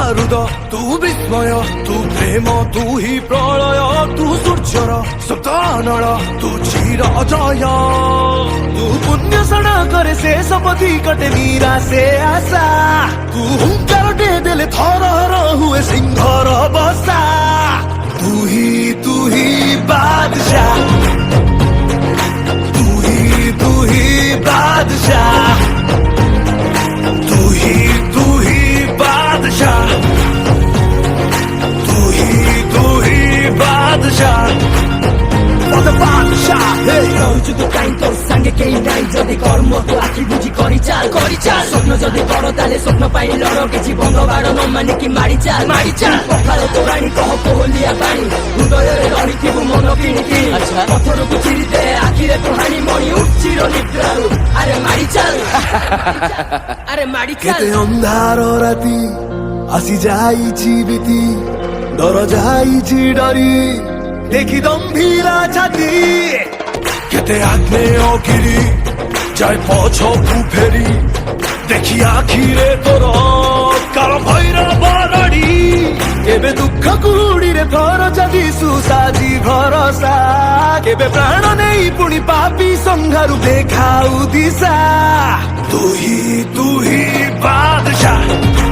ବାରୁଦ ତୁ ବିସ୍ମୟ ତୁ ପ୍ରେମ ତୁ ହି ପ୍ରଳୟ ତୁ ସୂର୍ଯ୍ୟର ସତନଳ ତୁ ଚିର ଜୟ ତୁ ପୁଣ୍ୟ ସଡ଼କରେ ଶେଷ ପଥି କଟେ ମୀରା ସେ ଆଶା ତୁ ହୁଙ୍କାରଟେ ଦେଲେ ଥରହର ହୁଏ ସିଂହର ବସା ତୁ ହି ବାଦଶାହ ତୁ ହି ବାଦଶାହ तू ही बादशाह तू ही बादशाह बादशाह যদি টাইম তোর সঙ্গে কেই নাই যদি কর্ম তো আখি বুঝি করি চাল স্বপ্ন যদি বড় তাহলে স্বপ্ন পাই লড় কিছু বন্ধ বাড় ন মানে কি মারি চাল পখাল তোরাণী কহ কোহলিয়া পাଣି ହୃଦୟରେ ରହିଥିବୁ ମନ କିଣିକି ପଥରକୁ ଚିରିଦେ ଆଖିରେ ତୁ ହାଣି ମଣି ଉଠିର ନିଦ୍ରାରୁ ଆରେ ମାରି ଚାଲ ଆରେ ମାରି ଚାଲ କେତେ ଅନ୍ଧାର ରାତି ଆସି ଯାଇଛି ବିତି ଡର ଯାଇଛି ଡରି ଦେଖି ଦମ୍ଭୀରା ଛାତି କେତେ ଆଗ୍ନେୟ ଗିରି ଯାଏ ପଛକୁ ଫେରି ଦେଖି ଆଖିରେ ତୋର କାଳ ଭୈରବ ରଡ଼ି କେବେ ଦୁଃଖ କୁହୁଡ଼ିରେ ଫରଜା ଦିଶୁ ସାଜି ଭରସା କେବେ ପ୍ରାଣ ନେଇ ପୁଣି ପାପି ସଂଘାରୁ ଦେଖାଉ ଦିଶା ତୁ ହି ବାଦଶାହ